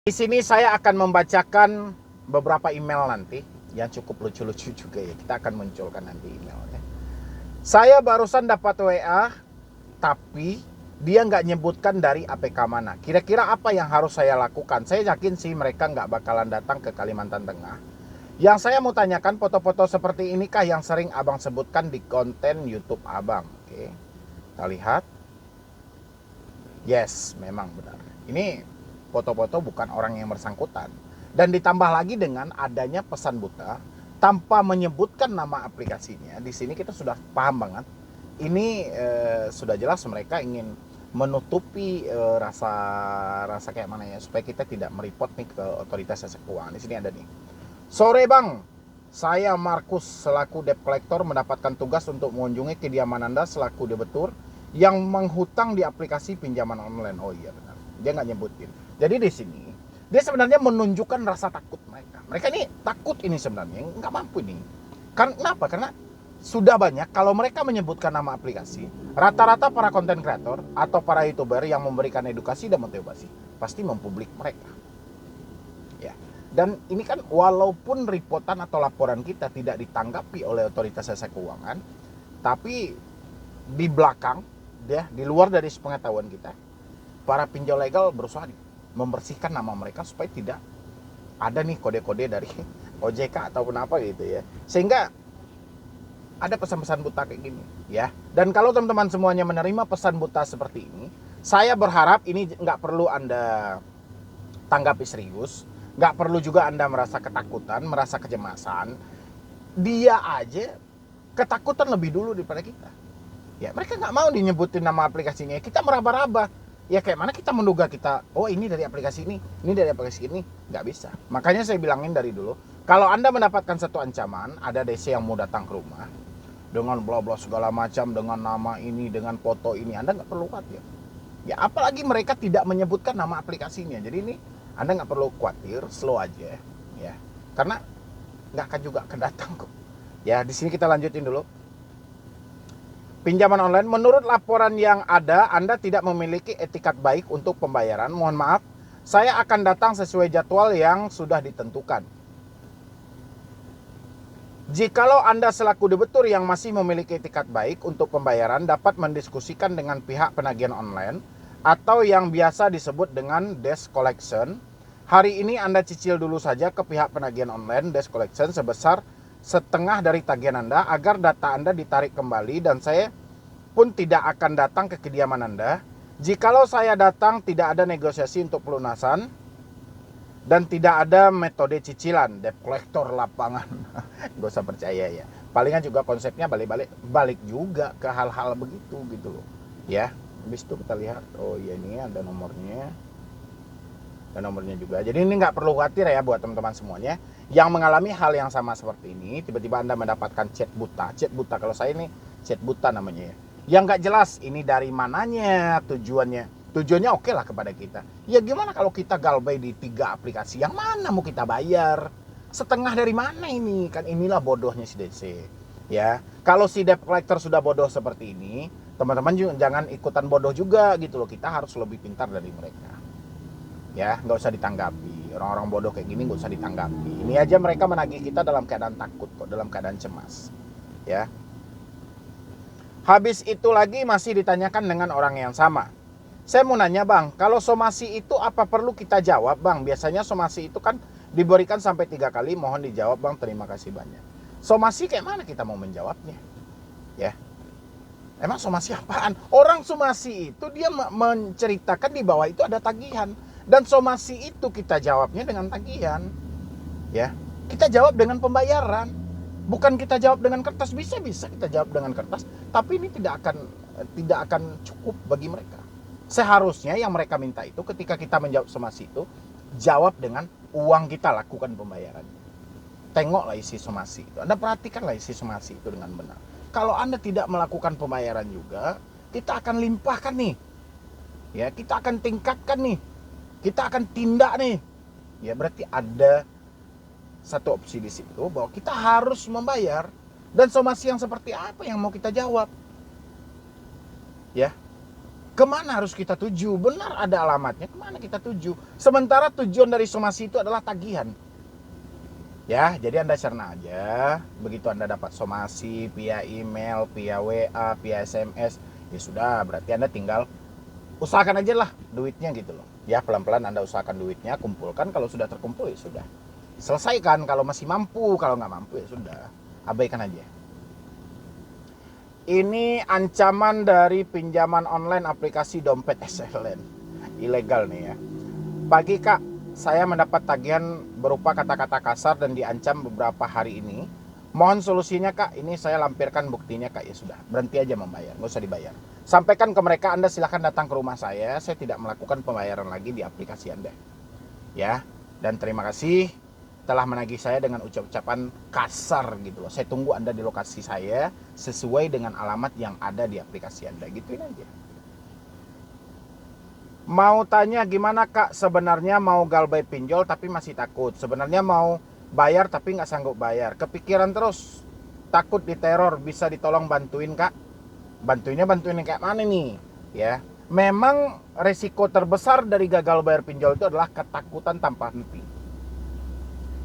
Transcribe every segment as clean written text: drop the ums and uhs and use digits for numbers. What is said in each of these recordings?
Di sini saya akan membacakan beberapa email nanti yang cukup lucu-lucu juga ya. Kita akan munculkan nanti emailnya. Saya barusan dapat WA, tapi dia nggak nyebutkan dari APK mana. Kira-kira apa yang harus saya lakukan? Saya yakin sih mereka nggak bakalan datang ke Kalimantan Tengah. Yang saya mau tanyakan, foto-foto seperti inikah yang sering abang sebutkan di konten YouTube abang? Oke, kita lihat. Yes, memang benar. Ini foto-foto bukan orang yang bersangkutan. Dan ditambah lagi dengan adanya pesan buta tanpa menyebutkan nama aplikasinya. Di sini kita sudah paham banget. Ini sudah jelas mereka ingin menutupi rasa kayak mana ya, supaya kita tidak mereport nih ke otoritas jasa keuangan. Di sini ada nih. Sore bang, saya Markus selaku debt collector mendapatkan tugas untuk mengunjungi kediaman Anda selaku debitur yang menghutang di aplikasi pinjaman online. Oh iya benar, dia nggak nyebutin. Jadi di sini dia sebenarnya menunjukkan rasa takut mereka. Mereka ini takut ini sebenarnya, nggak mampu ini. Kenapa? Karena sudah banyak kalau mereka menyebutkan nama aplikasi, rata-rata para konten kreator atau para youtuber yang memberikan edukasi dan motivasi pasti mempublik mereka. Ya. Dan ini kan walaupun reportan atau laporan kita tidak ditanggapi oleh otoritas jasa keuangan, tapi di belakang, ya, di luar dari sepengetahuan kita, para pinjol legal berusaha membersihkan nama mereka supaya tidak ada nih kode-kode dari OJK ataupun apa gitu ya. Sehingga ada pesan-pesan buta kayak gini, ya. Dan kalau teman-teman semuanya menerima pesan buta seperti ini, saya berharap ini nggak perlu Anda tanggapi serius, nggak perlu juga Anda merasa ketakutan, merasa kecemasan. Dia aja ketakutan lebih dulu daripada kita. Ya, mereka nggak mau dinyebutin nama aplikasinya. Kita meraba-raba. Ya kayak mana kita menduga kita, oh ini dari aplikasi ini dari aplikasi ini. Nggak bisa. Makanya saya bilangin dari dulu, kalau Anda mendapatkan satu ancaman, ada DC yang mau datang ke rumah, dengan bla-bla segala macam, dengan nama ini, dengan foto ini, Anda nggak perlu khawatir. Ya, apalagi mereka tidak menyebutkan nama aplikasinya. Jadi ini Anda nggak perlu khawatir, slow aja, ya. Karena nggak akan juga akan datang kok. Ya, di sini kita lanjutin dulu. Pinjaman online, menurut laporan yang ada, Anda tidak memiliki etikat baik untuk pembayaran. Mohon maaf, saya akan datang sesuai jadwal yang sudah ditentukan. Jikalau Anda selaku debitur yang masih memiliki etikat baik untuk pembayaran, dapat mendiskusikan dengan pihak penagihan online atau yang biasa disebut dengan desk collection. Hari ini Anda cicil dulu saja ke pihak penagihan online desk collection sebesar setengah dari tagihan Anda agar data Anda ditarik kembali, dan saya pun tidak akan datang ke kediaman Anda. Jikalau saya datang, tidak ada negosiasi untuk pelunasan dan tidak ada metode cicilan, debt collector lapangan. Gak usah percaya ya. Palingan juga konsepnya balik juga ke hal-hal begitu gitu loh. Ya, habis itu kita lihat, oh iya ini ada nomornya. Dan nomornya juga. Jadi ini nggak perlu khawatir ya buat teman-teman semuanya yang mengalami hal yang sama seperti ini. Tiba-tiba Anda mendapatkan chat buta. Chat buta, kalau saya ini chat buta namanya ya. Yang nggak jelas ini dari mananya tujuannya. Tujuannya oke lah kepada kita. Ya gimana kalau kita galbay di 3 aplikasi? Yang mana mau kita bayar? Setengah dari mana ini? Kan inilah bodohnya si DC. Ya, kalau si debt collector sudah bodoh seperti ini, teman-teman juga jangan ikutan bodoh juga gitu loh. Kita harus lebih pintar dari mereka. Ya, nggak usah ditanggapi. Orang-orang bodoh kayak gini nggak usah ditanggapi. Ini aja mereka menagih kita dalam keadaan takut kok, dalam keadaan cemas. Ya. Habis itu lagi masih ditanyakan dengan orang yang sama. Saya mau nanya bang, kalau somasi itu apa perlu kita jawab bang? Biasanya somasi itu kan diberikan sampai 3 kali, mohon dijawab bang, terima kasih banyak. Somasi kayak mana kita mau menjawabnya? Ya. Emang somasi apaan? Orang somasi itu dia menceritakan di bawah itu ada tagihan. Dan somasi itu kita jawabnya dengan tagihan. Ya. Kita jawab dengan pembayaran. Bukan kita jawab dengan kertas. Bisa kita jawab dengan kertas, tapi ini tidak akan cukup bagi mereka. Seharusnya yang mereka minta itu ketika kita menjawab somasi itu, jawab dengan uang kita, lakukan pembayarannya. Tengoklah isi somasi itu. Anda perhatikanlah isi somasi itu dengan benar. Kalau Anda tidak melakukan pembayaran juga, kita akan limpahkan nih. Ya, kita akan tingkatkan nih. Kita akan tindak nih. Ya, berarti ada satu opsi di situ bahwa kita harus membayar. Dan somasi yang seperti apa yang mau kita jawab? Ya. Kemana harus kita tuju? Benar ada alamatnya, kemana kita tuju? Sementara tujuan dari somasi itu adalah tagihan. Ya, jadi Anda cerna aja. Begitu Anda dapat somasi via email, via WA, via SMS, ya sudah, berarti Anda tinggal usahakan aja lah duitnya gitu loh. Ya, pelan-pelan Anda usahakan duitnya, kumpulkan. Kalau sudah terkumpul ya sudah. Selesaikan. Kalau masih mampu, kalau nggak mampu ya sudah, abaikan aja. Ini ancaman dari pinjaman online aplikasi dompet SLN. Ilegal nih ya. Pagi Kak, saya mendapat tagihan berupa kata-kata kasar dan diancam beberapa hari ini. Mohon solusinya Kak, ini saya lampirkan buktinya Kak. Ya sudah, berhenti aja membayar, nggak usah dibayar. Sampaikan ke mereka, Anda silahkan datang ke rumah saya tidak melakukan pembayaran lagi di aplikasi Anda. Ya, dan terima kasih telah menagih saya dengan ucap-ucapan kasar gitu loh. Saya tunggu Anda di lokasi saya sesuai dengan alamat yang ada di aplikasi Anda. Gituin aja. Mau tanya gimana Kak, sebenarnya mau galbay pinjol tapi masih takut. Sebenarnya mau bayar tapi nggak sanggup bayar. Kepikiran terus, takut diteror, bisa ditolong bantuin Kak. Bantuin yang kayak mana nih? Ya, memang resiko terbesar dari gagal bayar pinjol itu adalah ketakutan tanpa henti.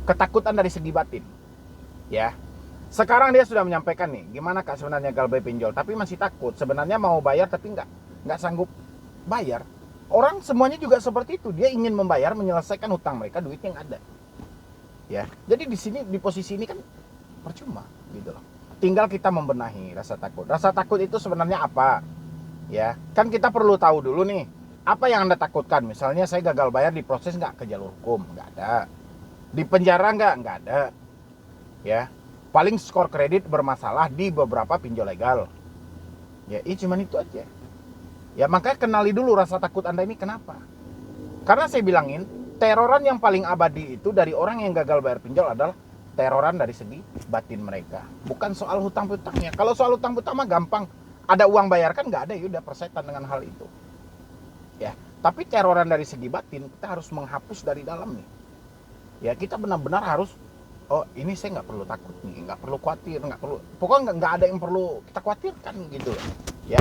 Ketakutan dari segi batin. Ya. Sekarang dia sudah menyampaikan nih, gimana Kak sebenarnya galbay pinjol, tapi masih takut. Sebenarnya mau bayar tapi nggak sanggup bayar. Orang semuanya juga seperti itu. Dia ingin membayar, menyelesaikan hutang mereka, duitnya nggak ada. Ya. Jadi di sini, di posisi ini kan percuma gitu loh. Tinggal kita membenahi rasa takut. Rasa takut itu sebenarnya apa? Ya, kan kita perlu tahu dulu nih, apa yang Anda takutkan? Misalnya saya gagal bayar, diproses nggak ke jalur hukum? Nggak ada. Di penjara nggak ada. Ya, paling skor kredit bermasalah di beberapa pinjol legal. Ya, cuman itu aja. Ya, makanya kenali dulu rasa takut Anda ini kenapa. Karena saya bilangin, teroran yang paling abadi itu dari orang yang gagal bayar pinjol adalah teroran dari segi batin mereka. Bukan soal hutang-hutangnya. Kalau soal hutang-hutang mah gampang. Ada uang bayar kan nggak ada, ya udah persetan dengan hal itu. Ya, tapi teroran dari segi batin kita harus menghapus dari dalam nih. Ya, kita benar-benar harus, oh ini saya nggak perlu takut nih, nggak perlu khawatir, nggak perlu, pokoknya nggak ada yang perlu kita khawatirkan gitu. Ya.